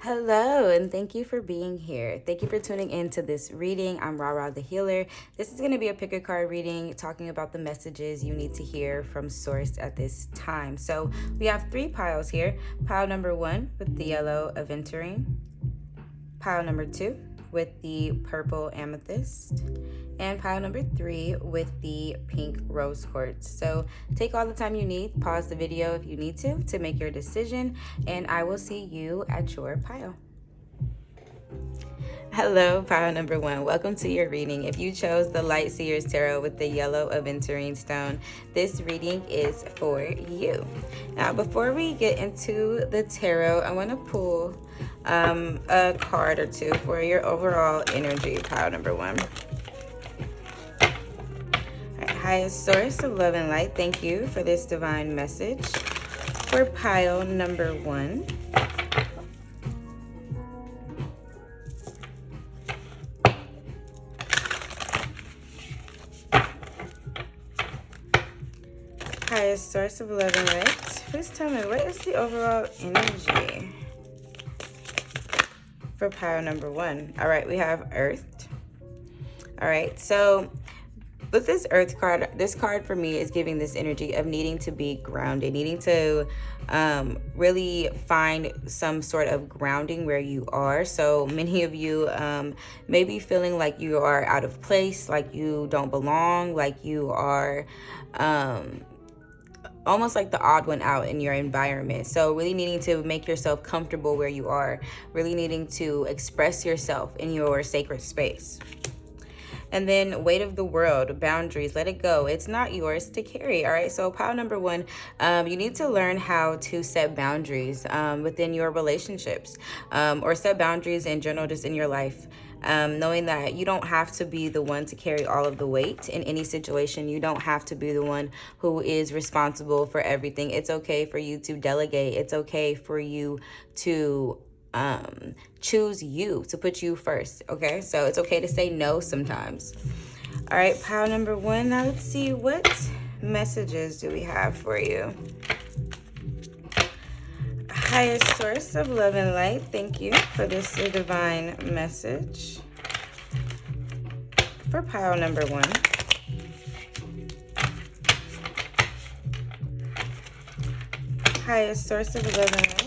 Hello, and thank you for being here. Thank you for tuning in to this reading. I'm Rara the Healer. This is going to be a pick a card reading talking about the messages you need to hear from Source at this time. So we have three piles here. Pile number 1 with the yellow aventurine. Pile number 2 with the purple amethyst. And pile number 3 with the pink rose quartz. So take all the time you need, pause the video if you need to make your decision, and I will see you at your pile. Hello, pile number 1. Welcome to your reading. If you chose the Light Seers Tarot with the yellow aventurine stone, this reading is for you. Now, before we get into the tarot, I want to pull a card or two for your overall energy, pile number 1. Highest source of love and light, thank you for this divine message for pile number 1. Highest source of love and light, please tell me, what is the overall energy for pile number 1? All right, we have Earth. All right, so with this Earth card, this card for me is giving this energy of needing to be grounded, needing to really find some sort of grounding where you are. So many of you may be feeling like you are out of place, like you don't belong, like you are almost like the odd one out in your environment. So really needing to make yourself comfortable where you are, really needing to express yourself in your sacred space. And then weight of the world, boundaries, let it go. It's not yours to carry. All right. So pile number 1, you need to learn how to set boundaries within your relationships or set boundaries in general, just in your life. Knowing that you don't have to be the one to carry all of the weight in any situation. You don't have to be the one who is responsible for everything. It's okay for you to delegate. It's okay for you to choose you, to put you first. Okay, so it's okay to say no sometimes. All right, pile number 1. Now let's see, what messages do we have for you? Highest source of love and light, thank you for this divine message for pile number 1. Highest source of love and light,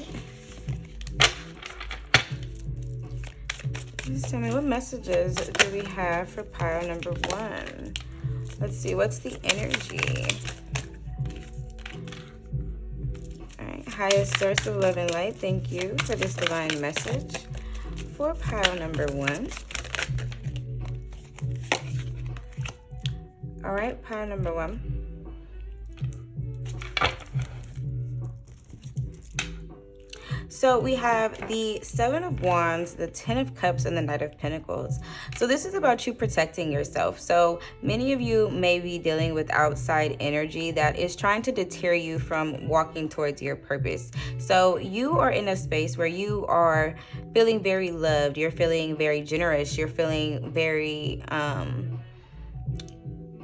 please tell me, what messages do we have for pile number 1? Let's see, what's the energy? All right, highest source of love and light, thank you for this divine message for pile number 1. All right, pile number 1. So we have the 7 of Wands, the 10 of Cups, and the Knight of Pentacles. So this is about you protecting yourself. So many of you may be dealing with outside energy that is trying to deter you from walking towards your purpose. So you are in a space where you are feeling very loved. You're feeling very generous. You're feeling very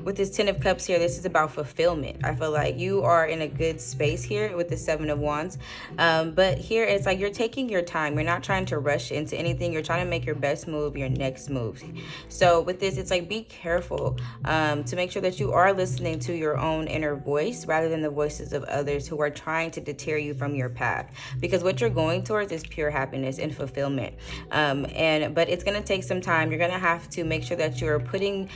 with this 10 of Cups here, this is about fulfillment. I feel like you are in a good space here with the 7 of Wands. But here it's like you're taking your time. You're not trying to rush into anything. You're trying to make your best move, your next move. So with this, it's like be careful to make sure that you are listening to your own inner voice rather than the voices of others who are trying to deter you from your path. Because what you're going towards is pure happiness and fulfillment. But it's going to take some time. You're going to have to make sure that you're putting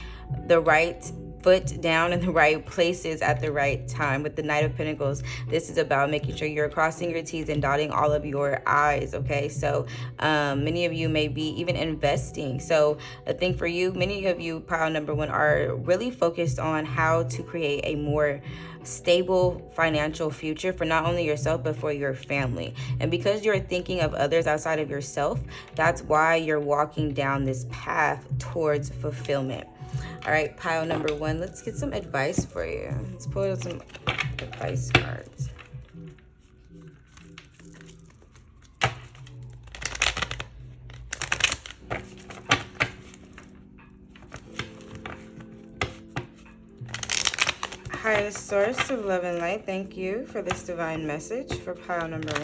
the right foot down in the right places at the right time. With the Knight of Pentacles, this is about making sure you're crossing your T's and dotting all of your I's. Okay, so many of you may be even investing. So I think for you, many of you, pile number 1, are really focused on how to create a more stable financial future for not only yourself but for your family. And because you're thinking of others outside of yourself, that's why you're walking down this path towards fulfillment. All right, pile number 1, let's get some advice for you. Let's pull out some advice cards. Highest source of love and light, thank you for this divine message for pile number 1.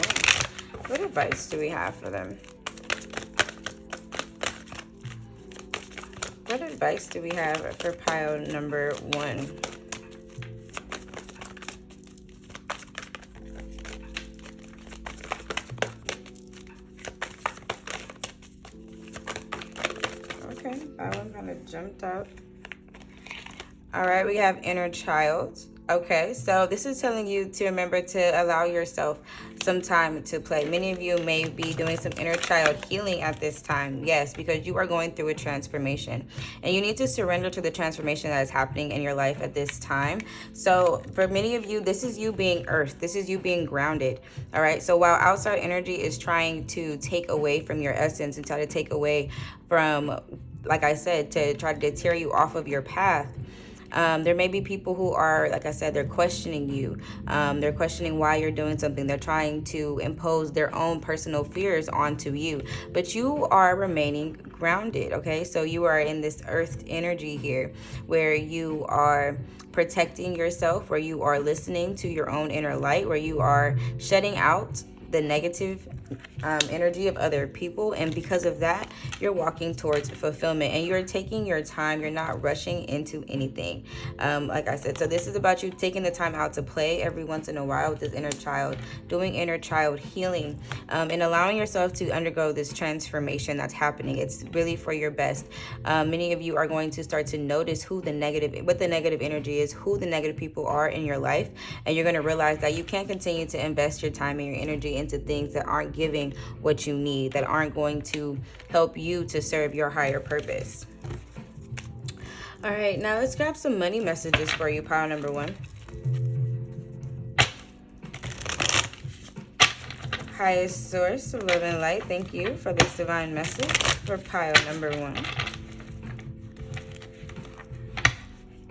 What advice do we have for them? What advice do we have for pile number 1? Okay, that one kind of jumped out. All right, we have inner child. Okay, so this is telling you to remember to allow yourself some time to play. Many of you may be doing some inner child healing at this time. Yes, because you are going through a transformation. And you need to surrender to the transformation that is happening in your life at this time. So for many of you, this is you being earthed. This is you being grounded. All right, so while outside energy is trying to take away from your essence and try to take away from, like I said, to try to tear you off of your path, there may be people who are, like I said, they're questioning you. They're questioning why you're doing something. They're trying to impose their own personal fears onto you. But you are remaining grounded, okay? So you are in this earth energy here where you are protecting yourself, where you are listening to your own inner light, where you are shutting out the negative energy of other people, and because of that, you're walking towards fulfillment and you're taking your time. You're not rushing into anything. Like I said, so this is about you taking the time out to play every once in a while with this inner child, doing inner child healing, and allowing yourself to undergo this transformation that's happening. It's really for your best. Many of you are going to start to notice what the negative energy is, who the negative people are in your life, and you're going to realize that you can't continue to invest your time and your energy into things that aren't giving what you need, that aren't going to help you to serve your higher purpose. All right, now let's grab some money messages for you, pile number 1. Highest source of love and light, thank you for this divine message for pile number 1.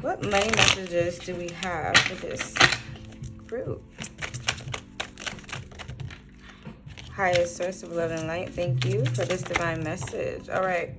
What money messages do we have for this group? Highest source of love and light, thank you for this divine message. All right,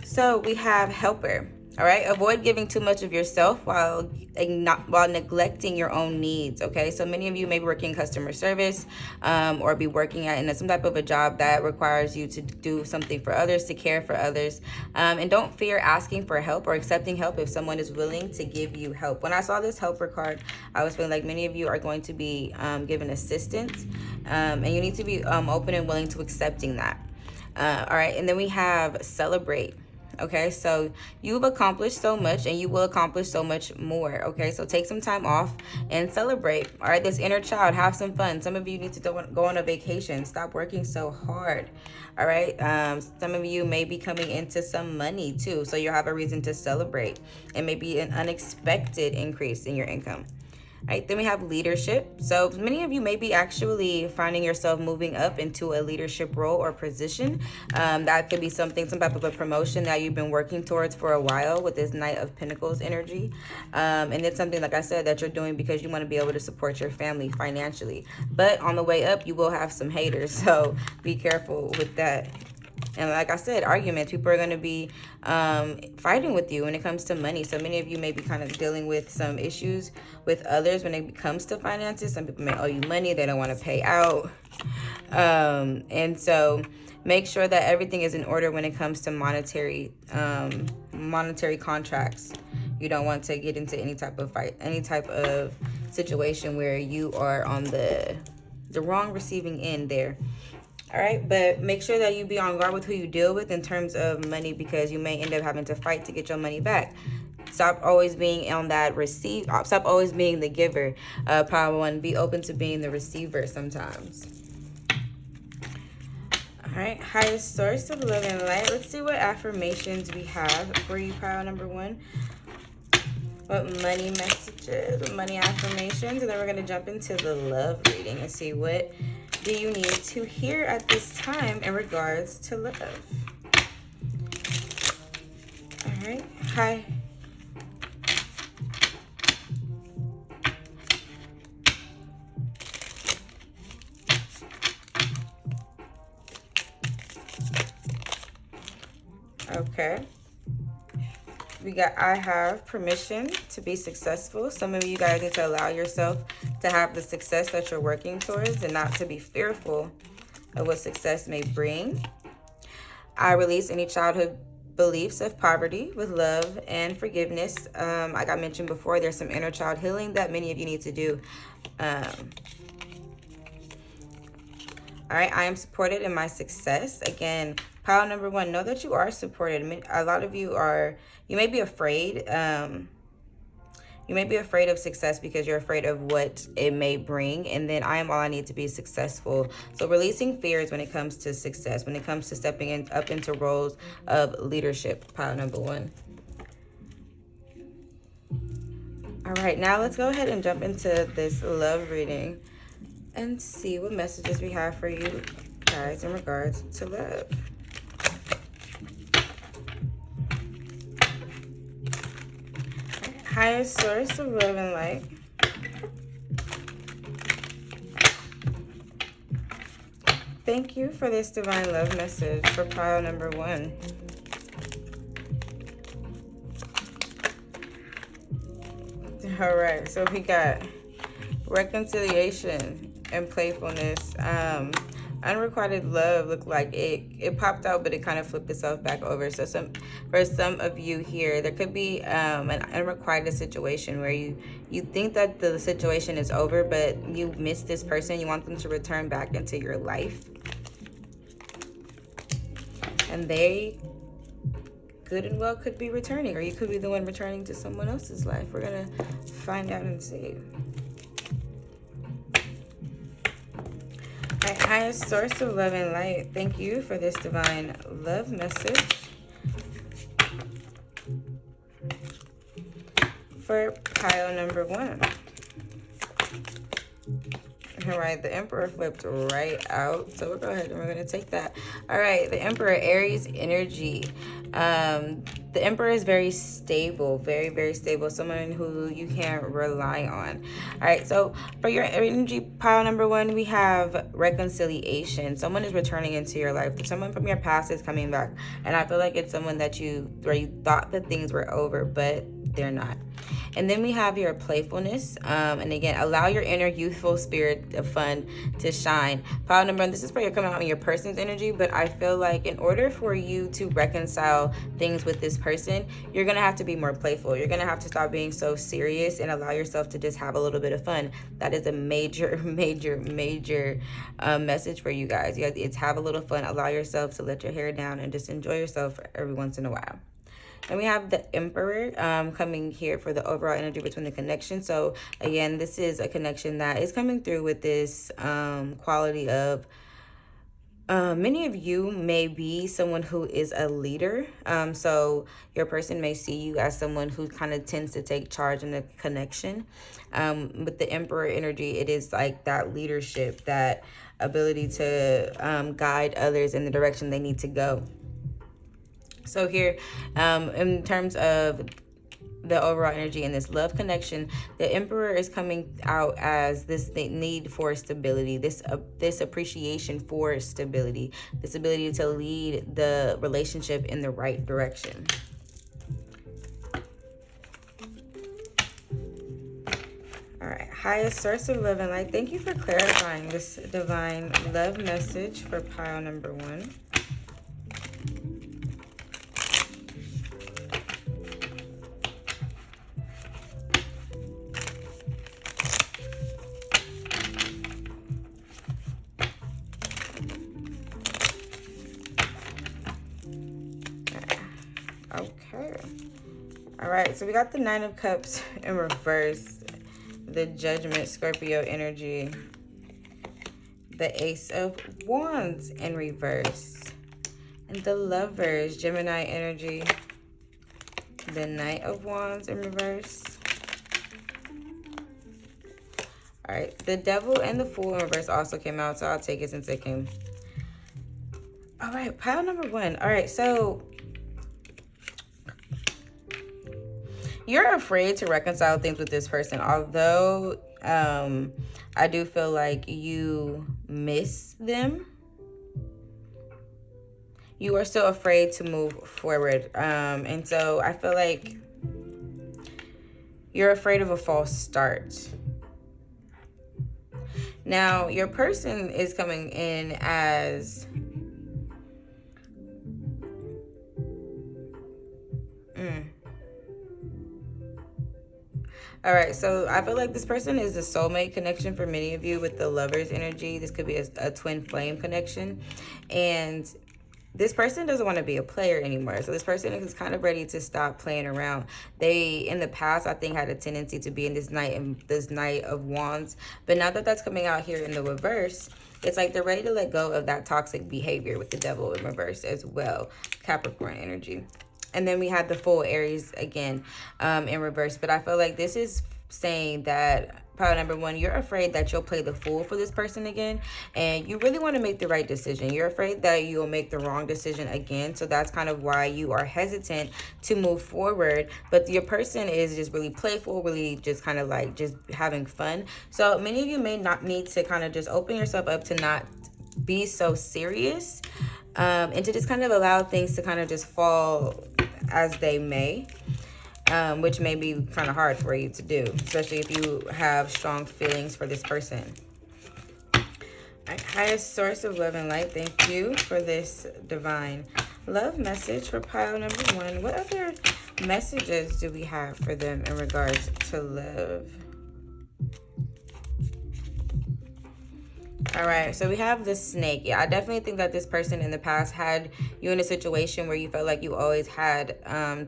so we have helper. All right, avoid giving too much of yourself while neglecting your own needs. Okay, so many of you may be working customer service or be working in some type of a job that requires you to do something for others, to care for others, and don't fear asking for help or accepting help if someone is willing to give you help. When I saw this helper card, I was feeling like many of you are going to be given assistance, and you need to be open and willing to accepting that. All right, and then we have celebrate. Okay, so you've accomplished so much and you will accomplish so much more. Okay, so take some time off and celebrate. All right, this inner child, have some fun. Some of you need to go on a vacation. Stop working so hard. All right, some of you may be coming into some money too, so you'll have a reason to celebrate. It may be an unexpected increase in your income. Right, then we have leadership. So many of you may be actually finding yourself moving up into a leadership role or position. That could be some type of a promotion that you've been working towards for a while with this Knight of Pentacles energy. And it's something, like I said, that you're doing because you want to be able to support your family financially. But on the way up, you will have some haters, so be careful with that. And like I said, arguments. People are going to be fighting with you when it comes to money. So many of you may be kind of dealing with some issues with others when it comes to finances. Some people may owe you money. They don't want to pay out. And so make sure that everything is in order when it comes to monetary contracts. You don't want to get into any type of fight, any type of situation where you are on the wrong receiving end there. All right, but make sure that you be on guard with who you deal with in terms of money, because you may end up having to fight to get your money back. Stop always being on that stop always being the giver. Power 1, be open to being the receiver sometimes. All right, highest source of love and light. Let's see what affirmations we have for you, pile number 1. What money messages, what money affirmations, and then we're going to jump into the love reading and see what do you need to hear at this time in regards to love. All right, hi. Okay. We got, I have permission to be successful. Some of you guys need to allow yourself to have the success that you're working towards and not to be fearful of what success may bring. I release any childhood beliefs of poverty with love and forgiveness. Like I mentioned before, there's some inner child healing that many of you need to do. All right, I am supported in my success. Again, pile number one, know that you are supported. I mean, a lot of you are, you may be afraid. You may be afraid of success because you're afraid of what it may bring. And then I am all I need to be successful. So releasing fears when it comes to success, when it comes to stepping up into roles of leadership, pile number one. All right, now let's go ahead and jump into this love reading and see what messages we have for you guys in regards to love. Highest source of love and light. Thank you for this divine love message for pile number one. All right, so we got reconciliation and playfulness. Unrequited love looked like it popped out, but it kind of flipped itself back over. So for some of you here, there could be an unrequited situation where you think that the situation is over, but you miss this person. You want them to return back into your life, and they good and well could be returning, or you could be the one returning to someone else's life. We're gonna find out and see. My highest source of love and light, thank you for this divine love message for pile number one. All right, the Emperor flipped right out, so we'll go ahead and we're going to take that. All right, the Emperor, Aries energy. The Emperor is very stable, very, very stable, someone who you can rely on. All right, so for your energy pile number one, we have reconciliation. Someone is returning into your life. Someone from your past is coming back, and I feel like it's someone that where you thought that things were over, but they're not. And then we have your playfulness. And again, allow your inner youthful spirit of fun to shine. Pile number one, this is for you coming out in your person's energy, but I feel like in order for you to reconcile things with this person, you're going to have to be more playful. You're going to have to stop being so serious and allow yourself to just have a little bit of fun. That is a major, major, major message for you guys. It's have a little fun. Allow yourself to let your hair down and just enjoy yourself every once in a while. And we have the Emperor coming here for the overall energy between the connection. So again, this is a connection that is coming through with this quality of many of you may be someone who is a leader. So your person may see you as someone who kind of tends to take charge in the connection. With the Emperor energy, it is like that leadership, that ability to guide others in the direction they need to go. So here, in terms of the overall energy in this love connection, the Emperor is coming out as this need for stability, this appreciation for stability, this ability to lead the relationship in the right direction. All right, highest source of love and light. Thank you for clarifying this divine love message for pile number one. Okay. All right, so we got the Nine of Cups in reverse, the Judgment, Scorpio energy, the Ace of Wands in reverse, and the Lovers, Gemini energy, the Knight of Wands in reverse. All right, the Devil and the Fool in reverse also came out, so I'll take it since it came. All right, pile number one. All right, so you're afraid to reconcile things with this person, although I do feel like you miss them. you are still afraid to move forward. And so I feel like you're afraid of a false start. Now, your person is coming in as all right, so I feel like this person is a soulmate connection for many of you with the Lover's energy. This could be a twin flame connection. And this person doesn't want to be a player anymore. So this person is kind of ready to stop playing around. They, in the past, I think, had a tendency to be in this Knight of Wands. But now that that's coming out here in the reverse, it's like they're ready to let go of that toxic behavior with the Devil in reverse as well. Capricorn energy. And then we had the full Aries again in reverse. But I feel like this is saying that, pile number one, you're afraid that you'll play the fool for this person again. And you really want to make the right decision. You're afraid that you'll make the wrong decision again. So that's kind of why you are hesitant to move forward. But your person is just really playful, really just kind of like just having fun. So many of you may not need to kind of just open yourself up to not be so serious. And to just kind of allow things to kind of just fall as they may, which may be kind of hard for you to do, especially if you have strong feelings for this person. All right, highest source of love and light, thank you for this divine love message for pile number one. What other messages do we have for them in regards to love? All right, so we have the snake. Yeah, I definitely think that this person in the past had you in a situation where you felt like you always had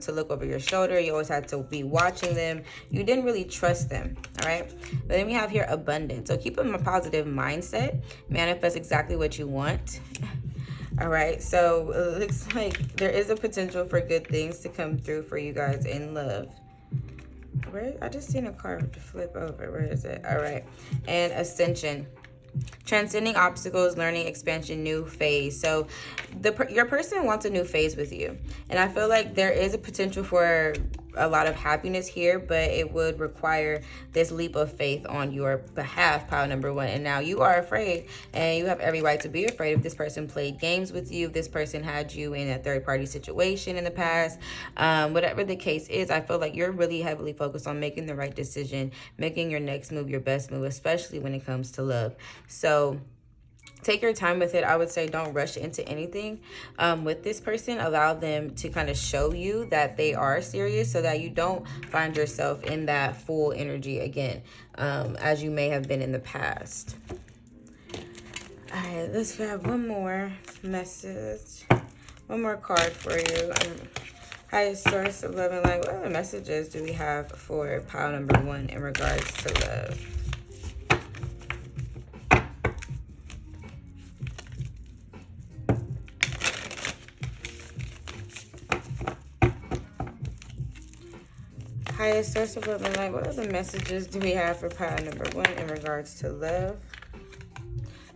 to look over your shoulder. You always had to be watching them. You didn't really trust them, all right? But then we have here abundance. So keep a positive mindset. Manifest exactly what you want. All right, so it looks like there is a potential for good things to come through for you guys in love. Where? I just seen a card flip over. Where is it? All right, and ascension. Transcending obstacles, learning, expansion, new phase. So your person wants a new phase with you. And I feel like there is a potential for a lot of happiness here, but it would require this leap of faith on your behalf, pile number one. And now you are afraid, and you have every right to be afraid if this person played games with you, if this person had you in a third-party situation in the past. Whatever the case is, I feel like you're really heavily focused on making the right decision, making your next move your best move, especially when it comes to love. So take your time with it. I would say don't rush into anything with this person. Allow them to kind of show you that they are serious so that you don't find yourself in that full energy again, as you may have been in the past. All right, let's grab one more message, one more card for you. Highest source of love and light. What other messages do we have for pile number one in regards to love? Highest source of love and light. What other messages do we have for pile number one in regards to love?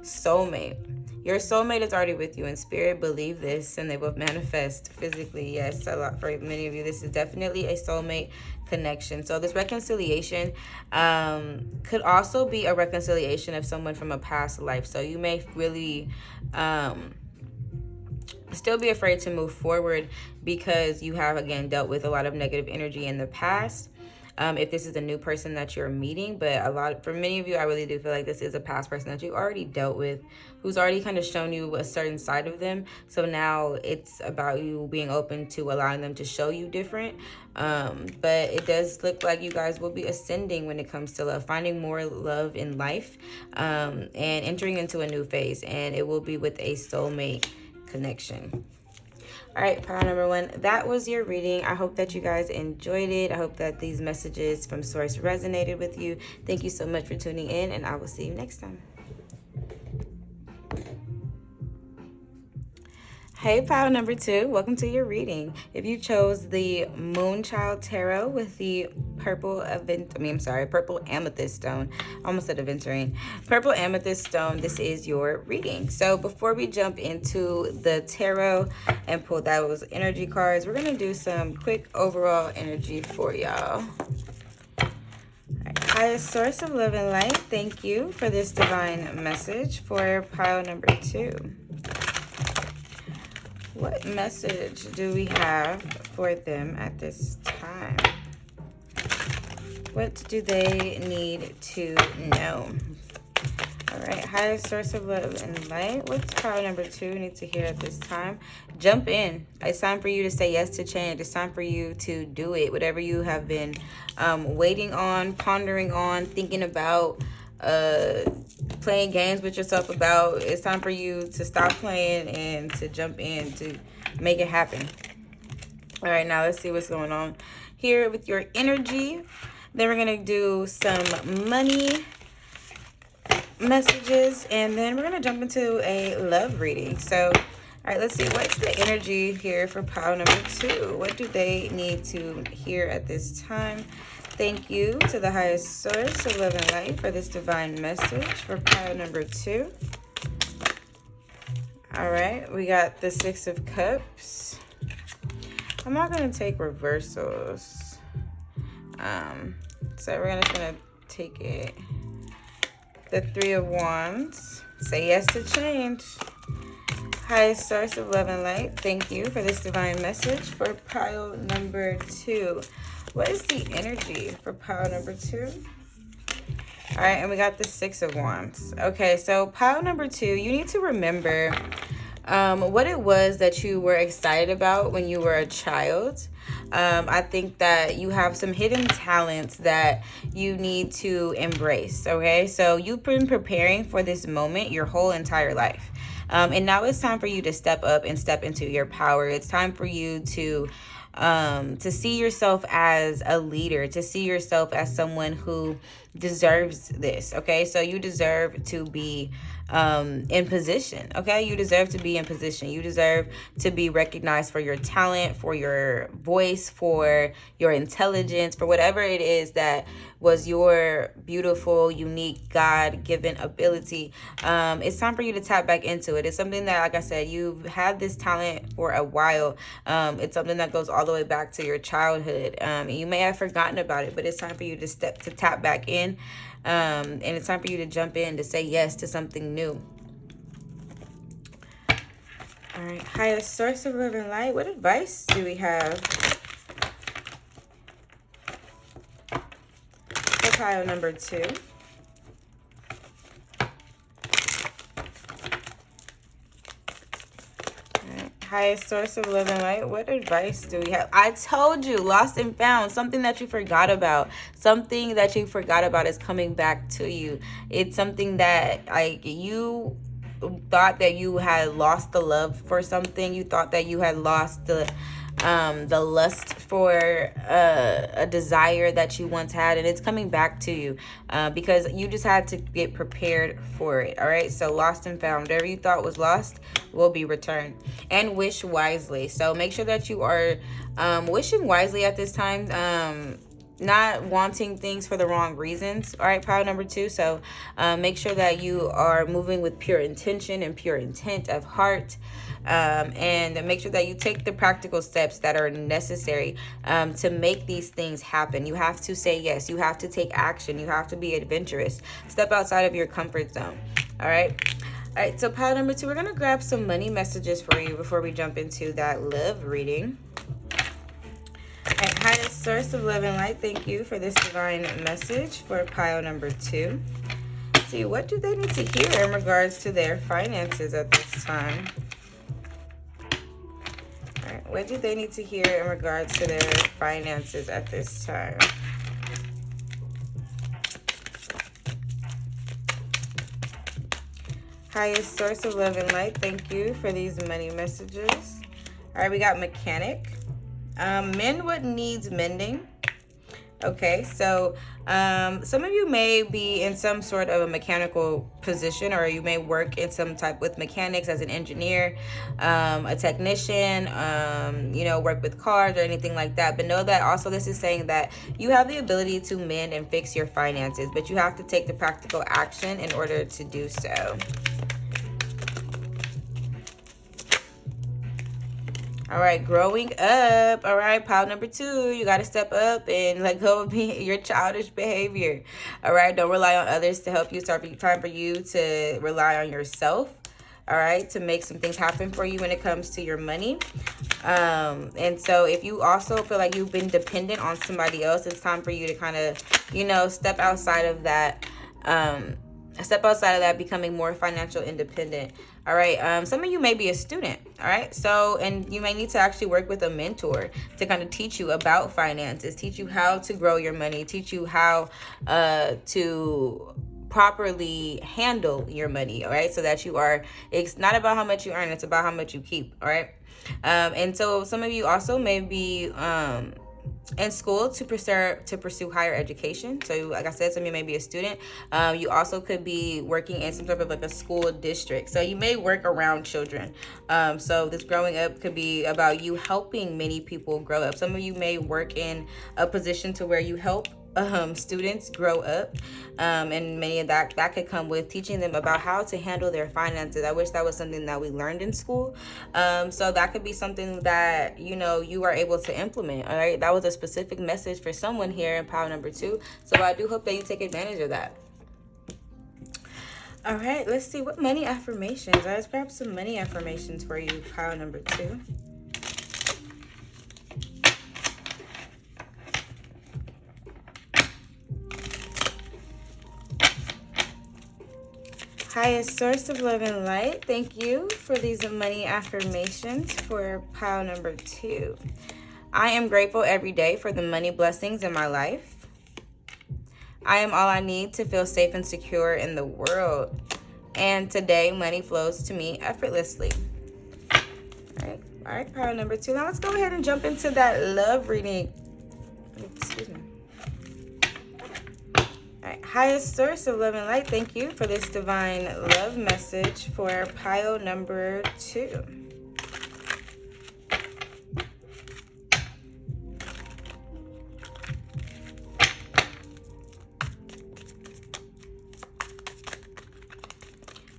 Soulmate. Your soulmate is already with you in spirit. Believe this, and they will manifest physically. Yes, a lot for many of you. This is definitely a soulmate connection. So this reconciliation could also be a reconciliation of someone from a past life. So you may really still be afraid to move forward because you have, again, dealt with a lot of negative energy in the past. If this is a new person that you're meeting, but for many of you, I really do feel like this is a past person that you already dealt with, who's already kind of shown you a certain side of them. So now it's about you being open to allowing them to show you different. But it does look like you guys will be ascending when it comes to love, finding more love in life, and entering into a new phase. And it will be with a soulmate connection. All right, pile number one, that was your reading. I hope that you guys enjoyed it. I hope that these messages from Source resonated with you. Thank you so much for tuning in, and I will see you next time. Hey, pile number two, welcome to your reading. If you chose the Moonchild Tarot with the purple amethyst stone, I almost said aventurine, purple amethyst stone, this is your reading. So before we jump into the tarot and pull those energy cards, we're going to do some quick overall energy for y'all. Highest source of love and light, thank you for this divine message for pile number two. What message do we have for them at this time? What do they need to know? All right, highest source of love and light. What's pile number 2 need to hear at this time? Jump in. It's time for you to say yes to change. It's time for you to do it. Whatever you have been waiting on, pondering on, thinking about, playing games with yourself about, it's time for you to stop playing and to jump in to make it happen. All right, now let's see what's going on here with your energy. Then we're going to do some money messages, and then we're going to jump into a love reading. So, all right, let's see. What's the energy here for pile number 2? What do they need to hear at this time? Thank you to the highest source of love and light for this divine message for pile number 2. All right, we got the 6 of Cups. I'm not going to take reversals. So we're just going to take it. The 3 of Wands. Say yes to change. Highest source of love and light. Thank you for this divine message for pile number 2. What is the energy for pile number 2? All right, and we got the 6 of Wands. Okay, so pile number 2, you need to remember what it was that you were excited about when you were a child. I think that you have some hidden talents that you need to embrace, okay? So you've been preparing for this moment your whole entire life. And now it's time for you to step up and step into your power. It's time for you to see yourself as a leader, to see yourself as someone who deserves this, okay? So you deserve to be in position, okay? You deserve to be in position. You deserve to be recognized for your talent, for your voice, for your intelligence, for whatever it is that was your beautiful, unique, God-given ability. It's time for you to tap back into it. It's something that, like I said, you've had this talent for a while. It's something that goes all the way back to your childhood. You may have forgotten about it, but it's time for you to tap back in. And it's time for you to jump in, to say yes to something new. All right, highest source of love and light. What advice do we have for pile number 2? Highest source of love and light. What advice do we have? I told you, lost and found. Something that you forgot about. Something that you forgot about is coming back to you. It's something that, like, you thought that you had lost the love for something. You thought that you had lost the lust for a desire that you once had, and it's coming back to you because you just had to get prepared for it. All right, so lost and found. Whatever you thought was lost will be returned. And wish wisely. So make sure that you are wishing wisely at this time. Not wanting things for the wrong reasons. All right, pile number 2. So make sure that you are moving with pure intention and pure intent of heart. And make sure that you take the practical steps that are necessary to make these things happen. You have to say yes. You have to take action. You have to be adventurous. Step outside of your comfort zone. All right. All right, so pile number 2, we're going to grab some money messages for you before we jump into that love reading. All right, highest source of love and light, thank you for this divine message for pile number 2. Let's see, what do they need to hear in regards to their finances at this time? All right, what do they need to hear in regards to their finances at this time? Highest source of love and light, thank you for these money messages. All right, we got mechanic. Mend what needs mending. Okay, so some of you may be in some sort of a mechanical position, or you may work in some type with mechanics as an engineer, a technician, work with cars or anything like that. But know that also this is saying that you have the ability to mend and fix your finances, but you have to take the practical action in order to do so. All right, growing up. All right, pile number 2, you got to step up and let go of your childish behavior. All right, don't rely on others to help you. Time for you to rely on yourself. all right, to make some things happen for you when it comes to your money. And so if you also feel like you've been dependent on somebody else, it's time for you to kind of, step outside of that, becoming more financial independent. All right. Some of you may be a student. All right. So, and you may need to actually work with a mentor to kind of teach you about finances, teach you how to grow your money, teach you how to properly handle your money. All right. So that it's not about how much you earn, it's about how much you keep. All right. And so some of you also may be in school to pursue higher education. So like I said, some of you may be a student. You also could be working in some sort of like a school district. So you may work around children. So this growing up could be about you helping many people grow up. Some of you may work in a position to where you help students grow up, and many of that could come with teaching them about how to handle their finances. I wish that was something that we learned in school. So that could be something that you are able to implement. All right, that was a specific message for someone here in pile number 2. So I do hope that you take advantage of that. All right, let's see what money affirmations. Let's grab some money affirmations for you, pile number 2. Highest source of love and light, thank you for these money affirmations for pile number 2. I am grateful every day for the money blessings in my life. I am all I need to feel safe and secure in the world. And today, money flows to me effortlessly. All right, pile number 2. Now let's go ahead and jump into that love reading. Excuse me. All right, highest source of love and light, thank you for this divine love message for pile number 2.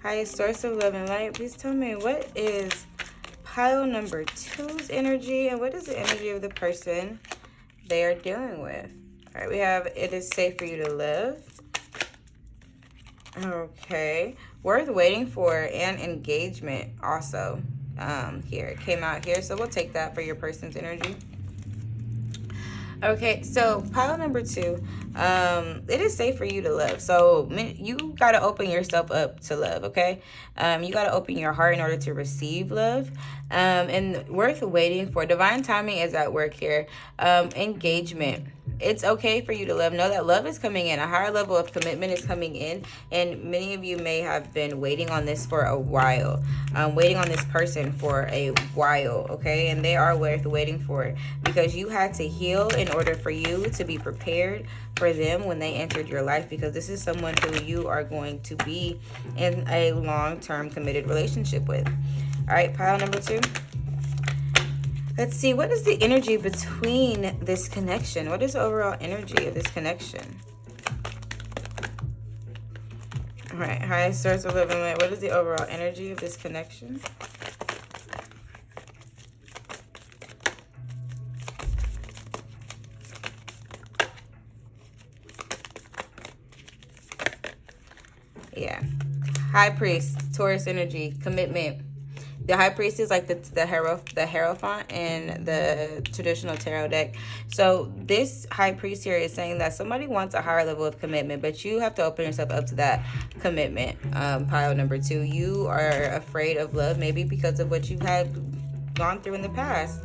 Highest source of love and light, please tell me what is pile number 2's energy and what is the energy of the person they are dealing with. All right, we have it is safe for you to live. Okay, worth waiting for and engagement also here. It came out here, so we'll take that for your person's energy. Okay, so pile number 2, it is safe for you to love. So you got to open yourself up to love, okay? You got to open your heart in order to receive love. And worth waiting for. Divine timing is at work here. Engagement. It's okay for you to love. Know that love is coming in. A higher level of commitment is coming in. And many of you may have been waiting on this for a while. Waiting on this person for a while, okay? And they are worth waiting for because you had to heal in order for you to be prepared for them when they entered your life, because this is someone who you are going to be in a long-term committed relationship with. All right, pile number 2. Let's see, what is the energy between this connection? What is the overall energy of this connection? All right, highest source of love and light. What is the overall energy of this connection? Yeah. High Priest, Taurus energy, commitment. The High Priest is like the Hierophant in the traditional tarot deck. So this High Priest here is saying that somebody wants a higher level of commitment, but you have to open yourself up to that commitment. Pile number 2, you are afraid of love, maybe because of what you had gone through in the past.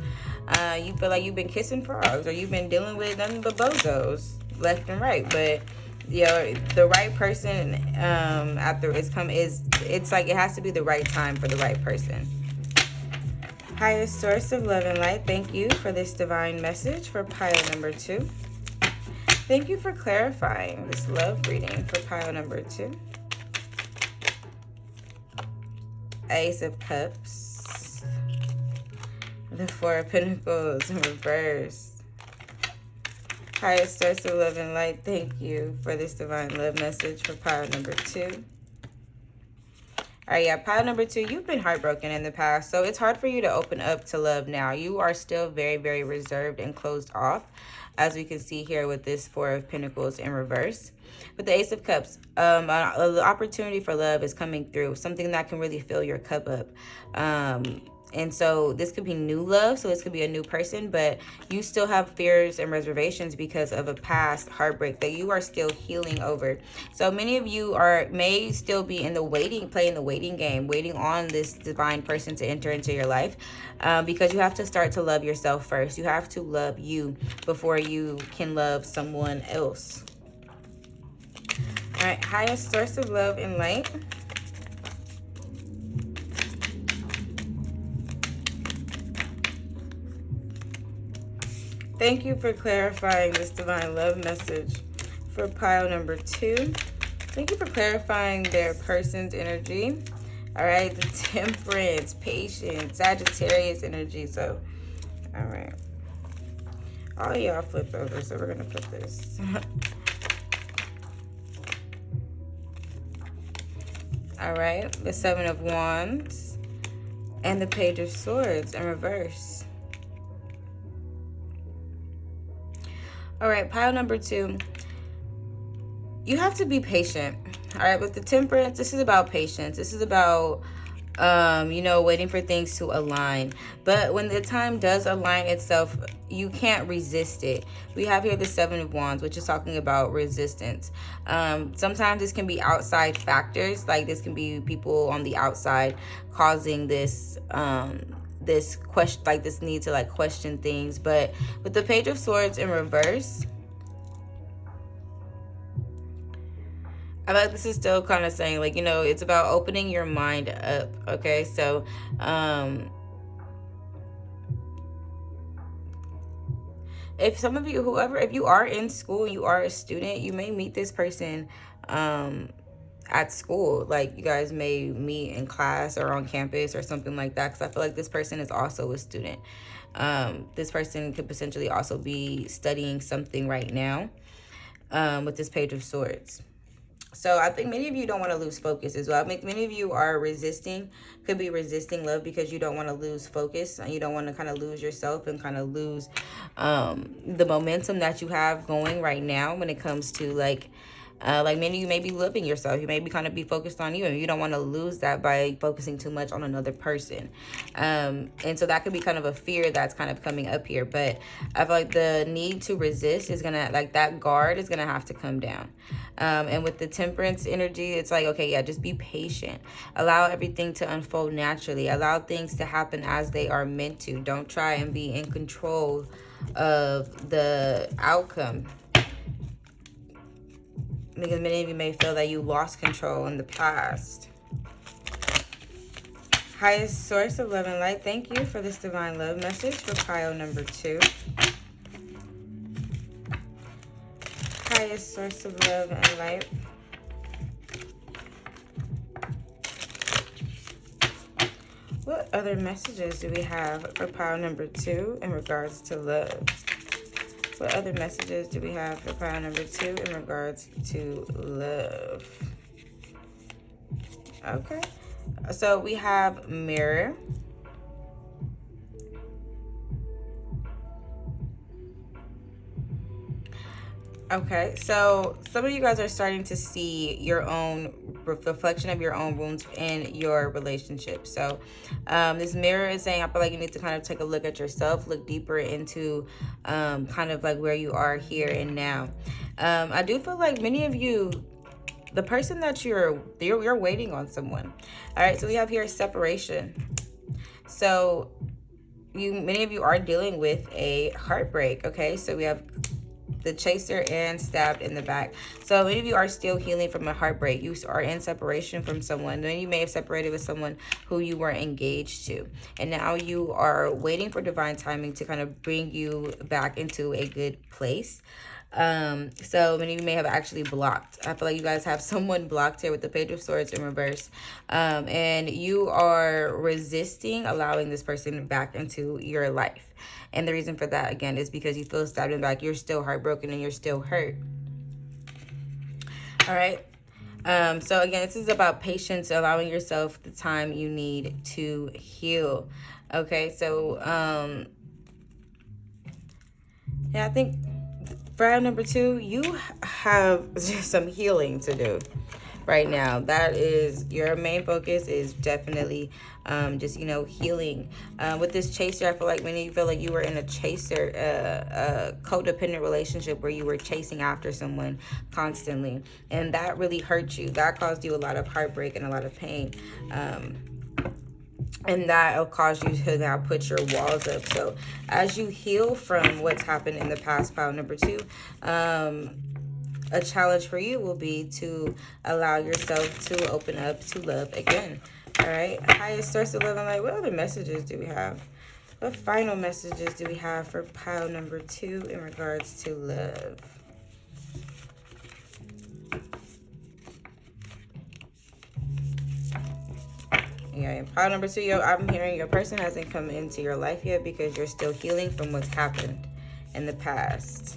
You feel like you've been kissing frogs, or you've been dealing with nothing but bozos left and right, but the right person it's like it has to be the right time for the right person. Highest source of love and light, thank you for this divine message for pile number 2. Thank you for clarifying this love reading for pile number 2. Ace of Cups, the Four of Pentacles in reverse. Highest source of love and light, thank you for this divine love message for pile number 2. All All right, yeah, pile number 2, you've been heartbroken in the past, so it's hard for you to open up to love now. You are still very, very reserved and closed off, as we can see here with this 4 of Pentacles in reverse. With the Ace of Cups, an opportunity for love is coming through, something that can really fill your cup up. And so this could be new love, so this could be a new person, but you still have fears and reservations because of a past heartbreak that you are still healing over. So many of you may still be in the playing the waiting game, waiting on this divine person to enter into your life, because you have to start to love yourself first. You have to love you before you can love someone else. All right, highest source of love and light. Thank you for clarifying this divine love message for pile number 2. Thank you for clarifying their person's energy. All right, the Temperance, Patience, Sagittarius energy. So, all right. All y'all flipped over, so we're going to put this. All right, the 7 of Wands and the Page of Swords in reverse. All right, pile number 2. You have to be patient. All right, with the Temperance, this is about patience. This is about, waiting for things to align. But when the time does align itself, you can't resist it. We have here the 7 of Wands, which is talking about resistance. Sometimes this can be outside factors. Like this can be people on the outside causing this this question, like this need to question things. But with the Page of Swords in reverse, I like this is still kind of saying it's about opening your mind up. Okay, so if some of you, if you are in school, you are a student, you may meet this person at school. Like you guys may meet in class or on campus or something like that, because I feel like this person is also a student. This person could potentially also be studying something right now with this Page of Swords. So I think many of you don't want to lose focus as well. I think many of you are could be resisting love because you don't want to lose focus and you don't want to kind of lose yourself and kind of lose the momentum that you have going right now when it comes to like many of you may be loving yourself. You may be kind of be focused on you, and you don't want to lose that by focusing too much on another person. And so that could be kind of a fear that's kind of coming up here. But I feel like the need to resist is going to, that guard is going to have to come down. And with the Temperance energy, it's like, okay, yeah, just be patient. Allow everything to unfold naturally. Allow things to happen as they are meant to. Don't try and be in control of the outcome, because many of you may feel that you lost control in the past. Highest source of love and light, thank you for this divine love message for pile number 2. Highest source of love and light. What other messages do we have for pile number 2 in regards to love? What other messages do we have for pile number 2 in regards to love? Okay. So we have Mirror. Okay, so some of you guys are starting to see your own reflection of your own wounds in your relationship. So this mirror is saying, I feel like you need to kind of take a look at yourself, look deeper into kind of like where you are here and now. I do feel like many of you, the person that you're waiting on someone. All right, so we have here separation. So many of you are dealing with a heartbreak. Okay, so we have the Chaser and Stabbed in the back. So many of you are still healing from a heartbreak. You are in separation from someone. Then you may have separated with someone who you were engaged to, and now you are waiting for divine timing to kind of bring you back into a good place. So many of you may have actually blocked. I feel like you guys have someone blocked here with the Page of Swords in reverse. And you are resisting allowing this person back into your life. And the reason for that, again, is because you feel stabbed in the back. You're still heartbroken and you're still hurt. All right. So again, this is about patience, allowing yourself the time you need to heal. Okay, so yeah, I think for item number 2, you have some healing to do right now. That is your main focus, is definitely just, you know, healing. With this chaser, I feel like many of you feel like you were in a chaser, a codependent relationship where you were chasing after someone constantly, and that really hurt you. That caused you a lot of heartbreak and a lot of pain. And that'll cause you to now put your walls up. So as you heal from what's happened in the past, pile number 2, a challenge for you will be to allow yourself to open up to love again. All right. Highest source of love and light. What other messages do we have? What final messages do we have for pile number 2 in regards to love? Yeah, in pile number 2, I'm hearing your person hasn't come into your life yet because you're still healing from what's happened in the past.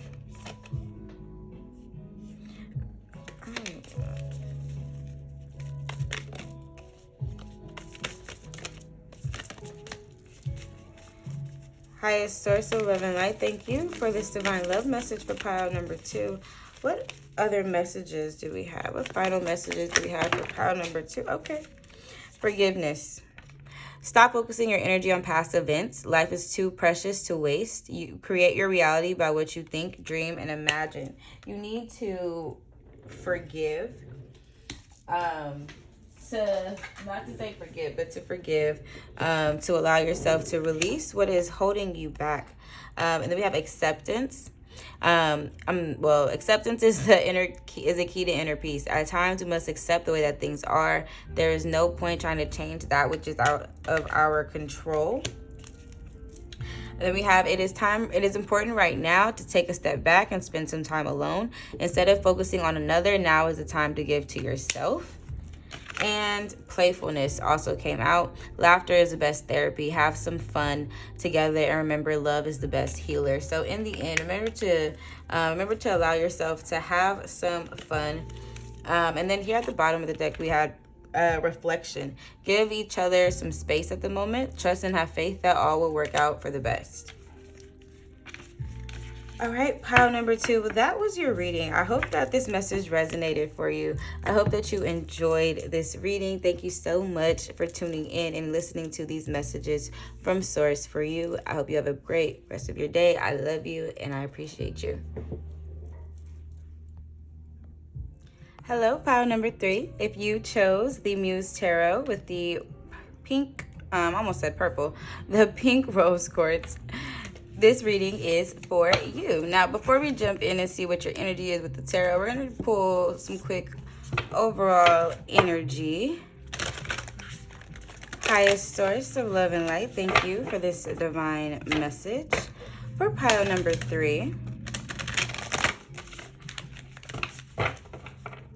Highest source of love and light, thank you for this divine love message for pile number 2. What other messages do we have? What final messages do we have for pile number 2? Okay. Forgiveness. Stop focusing your energy on past events. Life is too precious to waste. You create your reality by what you think, dream, and imagine. You need to forgive. Not to say forgive, but to forgive, to allow yourself to release what is holding you back. And then we have acceptance. Acceptance is a key to inner peace. At times, we must accept the way that things are. There is no point trying to change that which is out of our control. And then we have, it is important right now to take a step back and spend some time alone. Instead of focusing on another, now is the time to give to yourself. And playfulness also came out. Laughter is the best therapy. Have some fun together, and remember, love is the best healer. So in the end, remember to allow yourself to have some fun. And then here at the bottom of the deck, we had reflection. Give each other some space at the moment. Trust and have faith that all will work out for the best. All right, pile number 2. Well, that was your reading. I hope that this message resonated for you. I hope that you enjoyed this reading. Thank you so much for tuning in and listening to these messages from Source for you. I hope you have a great rest of your day. I love you and I appreciate you. Hello, pile number 3. If you chose the Muse Tarot with the pink, almost said purple, the pink rose quartz, this reading is for you. Now, before we jump in and see what your energy is with the tarot, we're going to pull some quick overall energy. Highest source of love and light, thank you for this divine message. For pile number 3,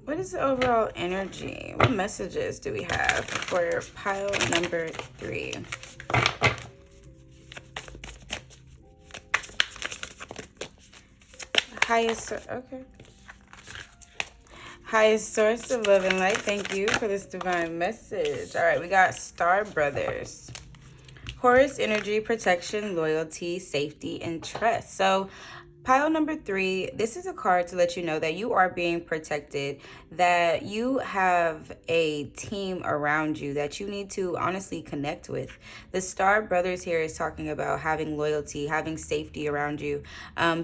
what is the overall energy? What messages do we have for pile number 3? Highest source of love and light, thank you for this divine message. All right, we got Star Brothers. Horus energy, protection, loyalty, safety, and trust. So pile number 3, this is a card to let you know that you are being protected, that you have a team around you that you need to honestly connect with. The Star Brothers here is talking about having loyalty, having safety around you,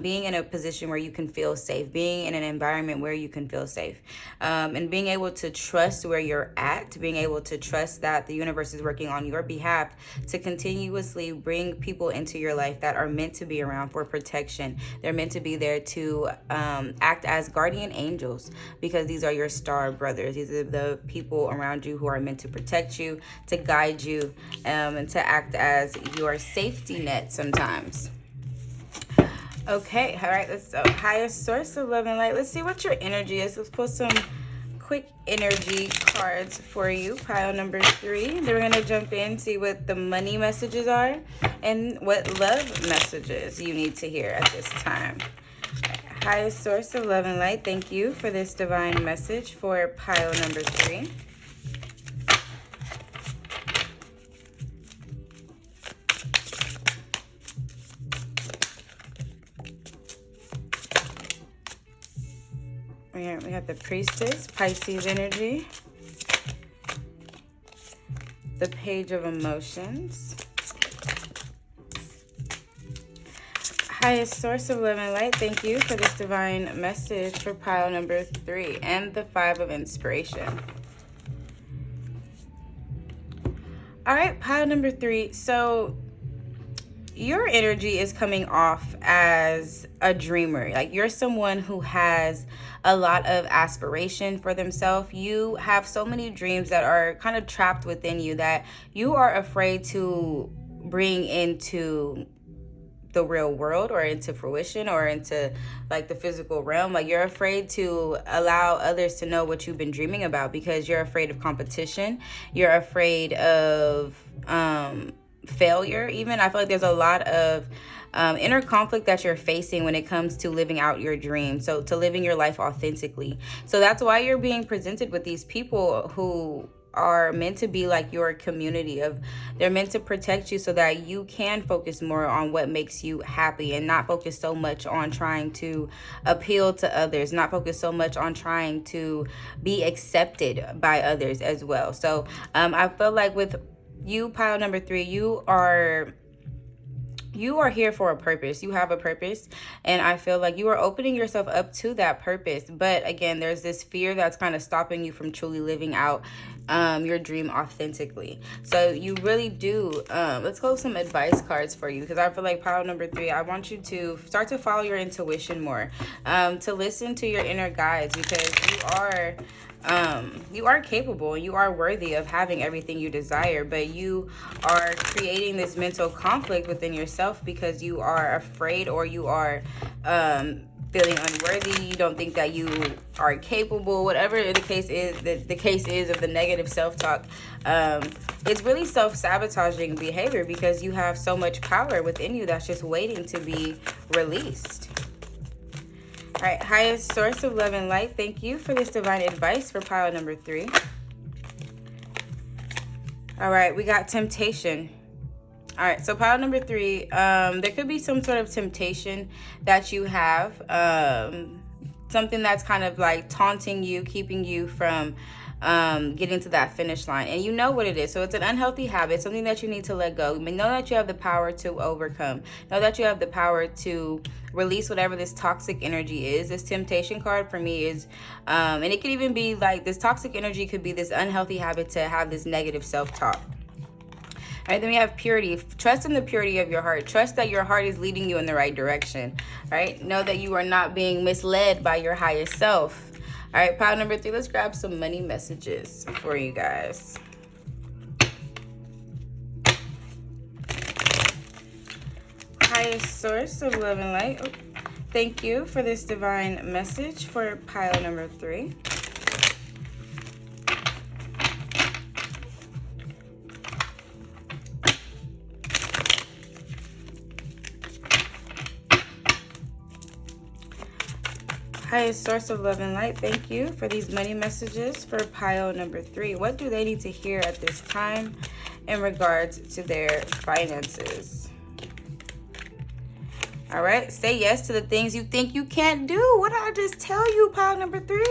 being in a position where you can feel safe, being in an environment where you can feel safe, and being able to trust where you're at, being able to trust that the universe is working on your behalf to continuously bring people into your life that are meant to be around for protection. They're meant to be there to act as guardian angels, because these are your Star Brothers. These are the people around you who are meant to protect you, to guide you, and to act as your safety net sometimes. Okay, all right, let's go. Highest source of love and light. Let's see what your energy is. Let's pull some quick energy cards for you. Pile number 3. Then we're going to jump in, see what the money messages are and what love messages you need to hear at this time. Highest source of love and light, thank you for this divine message for pile number 3. We have the Priestess, Pisces energy. The Page of Emotions. Highest source of love and light, thank you for this divine message for pile number 3 and the 5 of inspiration. All right, pile number 3. So your energy is coming off as a dreamer. Like, you're someone who has a lot of aspiration for themselves. You have so many dreams that are kind of trapped within you that you are afraid to bring into the real world or into fruition or into like the physical realm. Like, you're afraid to allow others to know what you've been dreaming about because you're afraid of competition. You're afraid of failure even. I feel like there's a lot of inner conflict that you're facing when it comes to living out your dream, so to living your life authentically. So that's why you're being presented with these people who are meant to be like your community. They're meant to protect you so that you can focus more on what makes you happy and not focus so much on trying to appeal to others, not focus so much on trying to be accepted by others as well. So I feel like with you, pile number 3, you are here for a purpose. You have a purpose, and I feel like you are opening yourself up to that purpose. But again, there's this fear that's kind of stopping you from truly living out your dream authentically. So you really do. Let's go with some advice cards for you, because I feel like pile number 3, I want you to start to follow your intuition more, to listen to your inner guides, because you are capable and you are worthy of having everything you desire, but you are creating this mental conflict within yourself because you are afraid, or you are feeling unworthy. You don't think that you are capable, whatever the case is. The case is of the negative self-talk. It's really self-sabotaging behavior because you have so much power within you that's just waiting to be released. All right, highest source of love and light, thank you for this divine advice for pile number 3. All right, we got temptation. All right, so pile number 3, there could be some sort of temptation that you have, something that's kind of like taunting you, keeping you from getting to that finish line, and you know what it is. So it's an unhealthy habit, something that you need to let go. Know that you have the power to overcome. Know that you have the power to release whatever this toxic energy is. This temptation card for me is, and it could even be like this toxic energy could be this unhealthy habit to have this negative self-talk. All right, then we have purity. Trust in the purity of your heart. Trust that your heart is leading you in the right direction, right? Know that you are not being misled by your highest self. All right, pile number 3, let's grab some money messages for you guys. Highest source of love and light. Oh, thank you for this divine message for pile number 3. Highest source of love and light, thank you for these money messages for pile number 3. What do they need to hear at this time in regards to their finances? All right, say yes to the things you think you can't do. What did I just tell you, pile number 3?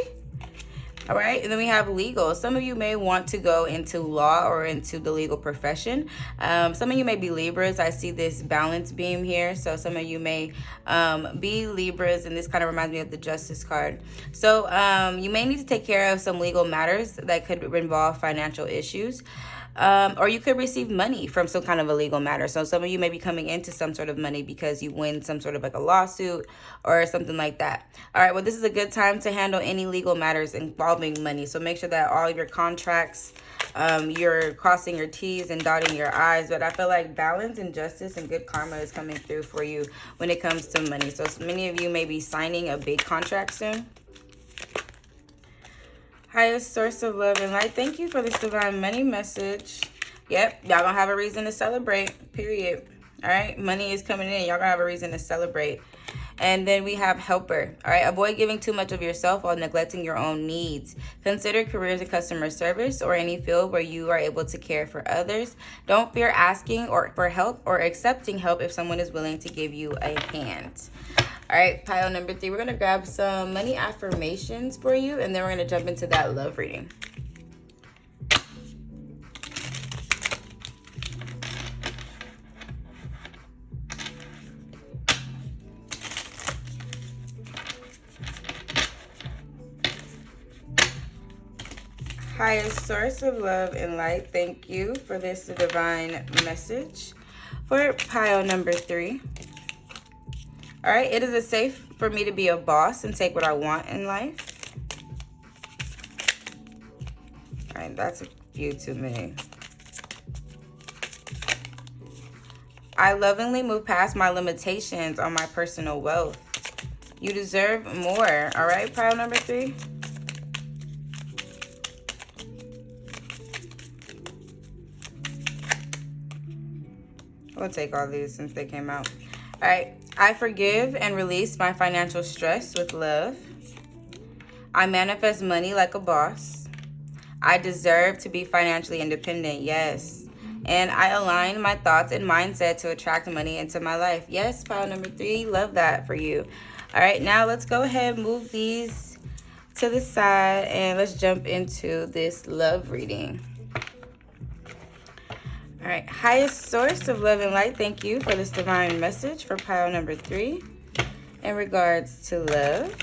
All right, and then we have legal. Some of you may want to go into law or into the legal profession. Some of you may be Libras. I see this balance beam here. So some of you may be Libras, and this kind of reminds me of the Justice card. So you may need to take care of some legal matters that could involve financial issues. Or you could receive money from some kind of a legal matter. So some of you may be coming into some sort of money because you win some sort of like a lawsuit or something like that. All right, well, this is a good time to handle any legal matters involving money. So make sure that all of your contracts, you're crossing your T's and dotting your I's. But I feel like balance and justice and good karma is coming through for you when it comes to money. So many of you may be signing a big contract soon. Highest source of love and light, thank you for this divine money message. Yep, y'all gonna have a reason to celebrate, period. All right, money is coming in. Y'all gonna have a reason to celebrate. And then we have helper. All right, avoid giving too much of yourself while neglecting your own needs. Consider careers in customer service or any field where you are able to care for others. Don't fear asking or for help or accepting help if someone is willing to give you a hand. All right, pile number 3, we're going to grab some money affirmations for you, and then we're going to jump into that love reading. Highest source of love and light, thank you for this divine message for pile number 3. All right, it is safe for me to be a boss and take what I want in life. All right, that's a few too many. I lovingly move past my limitations on my personal wealth. You deserve more. All right, pile number 3. We'll take all these since they came out. All right. I forgive and release my financial stress with love. I manifest money like a boss. I deserve to be financially independent. Yes. And I align my thoughts and mindset to attract money into my life. Yes, pile number 3. Love that for you. All right. Now let's go ahead and move these to the side and let's jump into this love reading. All right, highest source of love and light, thank you for this divine message for pile number 3 in regards to love.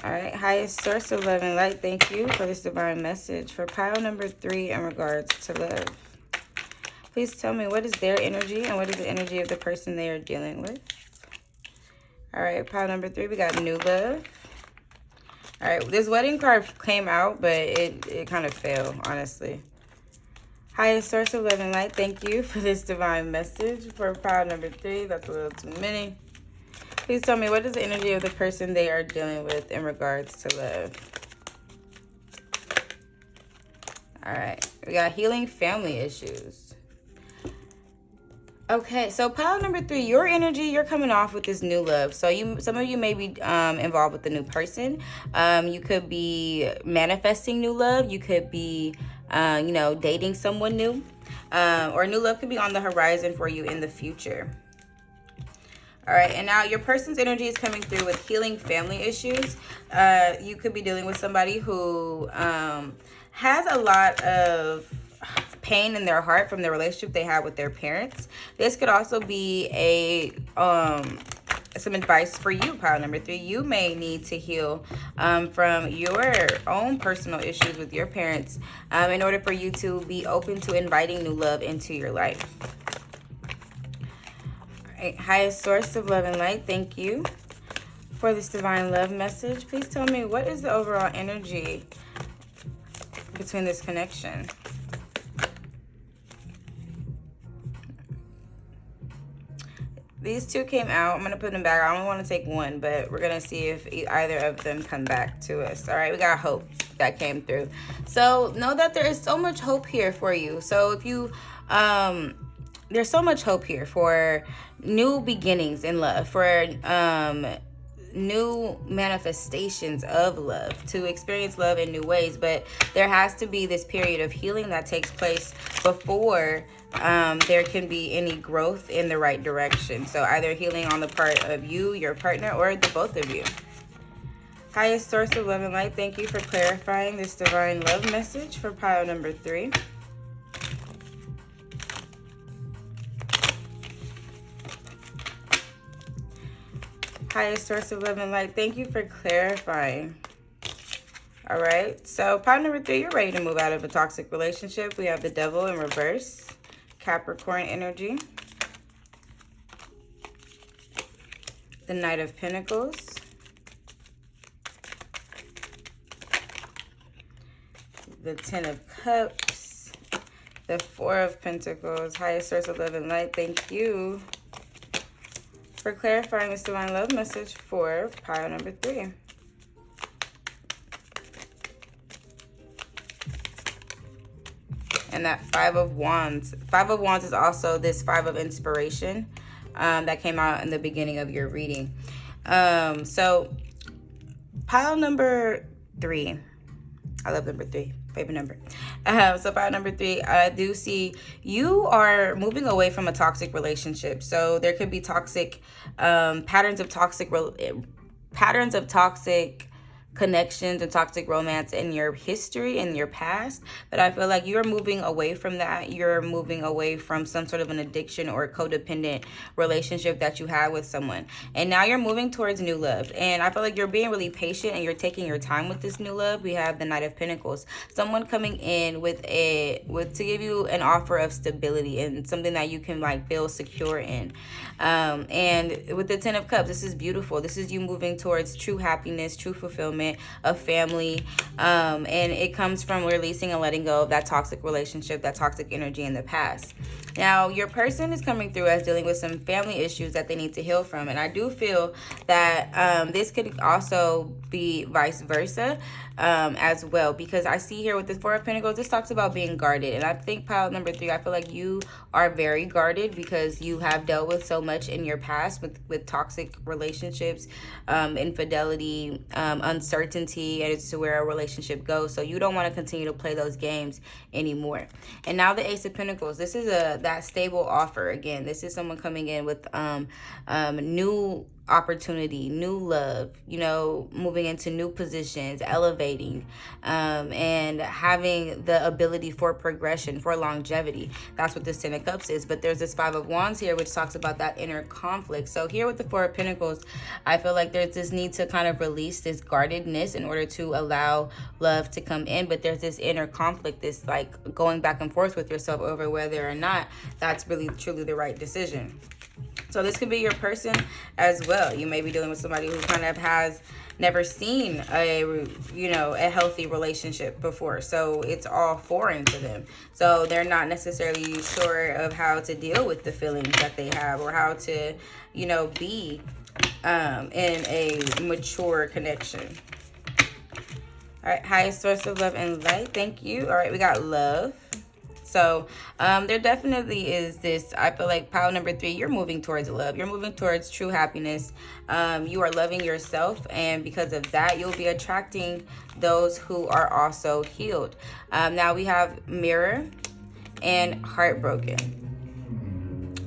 All right, highest source of love and light, thank you for this divine message for pile number 3 in regards to love. Please tell me, what is their energy and what is the energy of the person they are dealing with? All right, pile number 3, we got new love. All right, this wedding card came out, but it kind of failed, honestly. Highest source of love and light, thank you for this divine message for pile number 3. That's a little too many. Please tell me, what is the energy of the person they are dealing with in regards to love? All right, we got healing family issues. Okay, so pile number 3, your energy, you're coming off with this new love. So some of you may be involved with a new person. You could be manifesting new love. You could be, dating someone new. Or new love could be on the horizon for you in the future. All right, and now your person's energy is coming through with healing family issues. You could be dealing with somebody who has a lot of pain in their heart from the relationship they had with their parents. This could also be some advice for you, pile number 3. You may need to heal from your own personal issues with your parents in order for you to be open to inviting new love into your life. All right, highest source of love and light, thank you for this divine love message. Please tell me, what is the overall energy between this connection? These 2 came out. I'm going to put them back. I only want to take one, but we're going to see if either of them come back to us. All right, we got hope that came through. So know that there is so much hope here for you. So if you, there's so much hope here for new beginnings in love, for new manifestations of love, to experience love in new ways. But there has to be this period of healing that takes place before there can be any growth in the right direction. So either healing on the part of you, your partner, or the both of you. Highest source of love and light, thank you for clarifying this divine love message for pile number 3. Highest source of love and light, thank you for clarifying. All right, so pile number 3, you're ready to move out of a toxic relationship. We have the devil in reverse, Capricorn energy, the Knight of Pentacles, the 10 of Cups, the 4 of Pentacles. Highest source of love and light, thank you for clarifying this divine love message for pile number 3. And that Five of Wands. Five of Wands is also this Five of Inspiration that came out in the beginning of your reading. So pile number 3. I love number 3. Favorite number. So pile number 3, I do see you are moving away from a toxic relationship. So there could be toxic patterns of toxic connections and toxic romance in your history, in your past, but I feel like you're moving away from that. You're moving away from some sort of an addiction or codependent relationship that you had with someone, and now you're moving towards new love. And I feel like you're being really patient and you're taking your time with this new love. We have the Knight of Pentacles, someone coming in with to give you an offer of stability and something that you can like feel secure in. And with the Ten of Cups, this is beautiful. This is you moving towards true happiness, true fulfillment, a family, and it comes from releasing and letting go of that toxic relationship, that toxic energy in the past. Now, your person is coming through as dealing with some family issues that they need to heal from, and I do feel that this could also be vice versa as well, because I see here with the Four of Pentacles, this talks about being guarded, and I think pile number 3, I feel like you are very guarded because you have dealt with so much in your past with toxic relationships, infidelity, uncertainty as to where a relationship goes. So you don't want to continue to play those games anymore. And now the Ace of Pentacles, this is that stable offer. Again, this is someone coming in with new opportunity, new love, you know, moving into new positions, elevating, and having the ability for progression, for longevity. That's what this Ten of Cups is. But there's this Five of Wands here, which talks about that inner conflict. So here with the Four of Pentacles, I feel like there's this need to kind of release this guardedness in order to allow love to come in. But there's this inner conflict, this like going back and forth with yourself over whether or not that's really truly the right decision. So this could be your person as well. You may be dealing with somebody who kind of has never seen a healthy relationship before. So it's all foreign to them. So they're not necessarily sure of how to deal with the feelings that they have or how to, be in a mature connection. All right, highest source of love and light. Thank you. All right, we got love. So there definitely is this, I feel like pile number 3, you're moving towards love. You're moving towards true happiness. You are loving yourself. And because of that, you'll be attracting those who are also healed. Now we have mirror and heartbroken.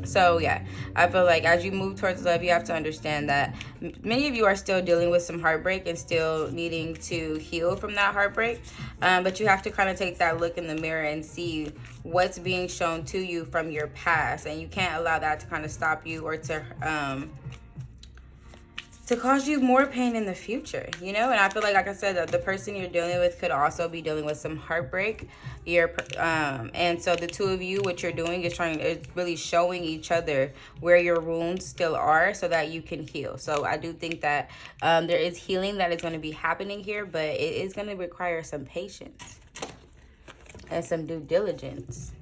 So yeah, I feel like as you move towards love, you have to understand that many of you are still dealing with some heartbreak and still needing to heal from that heartbreak. But you have to kind of take that look in the mirror and see what's being shown to you from your past. And you can't allow that to kind of stop you or to cause you more pain in the future, And I feel like I said, that the person you're dealing with could also be dealing with some heartbreak. And so the two of you, what you're doing is really showing each other where your wounds still are so that you can heal. So I do think that there is healing that is going to be happening here, but it is going to require some patience and some due diligence.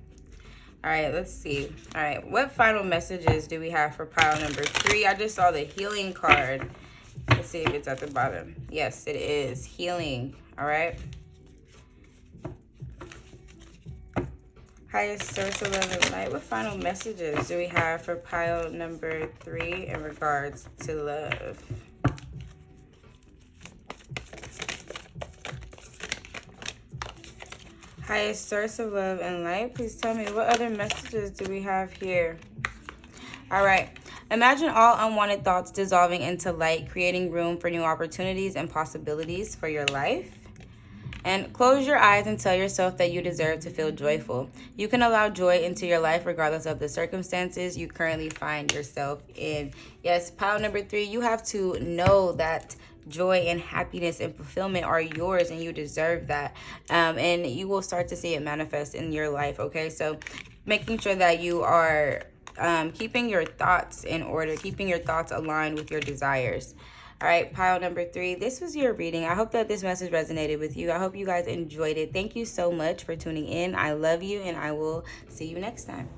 All right, let's see. All right, what final messages do we have for pile number 3? I just saw the healing card. Let's see if it's at the bottom. Yes, it is. Healing. All right. Highest source of love and light. What final messages do we have for pile number 3 in regards to love? Highest source of love and light. Please tell me, what other messages do we have here? All right. Imagine all unwanted thoughts dissolving into light, creating room for new opportunities and possibilities for your life. And close your eyes and tell yourself that you deserve to feel joyful. You can allow joy into your life regardless of the circumstances you currently find yourself in. Yes, pile number 3, you have to know that joy and happiness and fulfillment are yours and you deserve that. And you will start to see it manifest in your life, okay? So making sure that you are keeping your thoughts in order, keeping your thoughts aligned with your desires. All right, pile number 3, this was your reading. I hope that this message resonated with you. I hope you guys enjoyed it. Thank you so much for tuning in. I love you, and I will see you next time.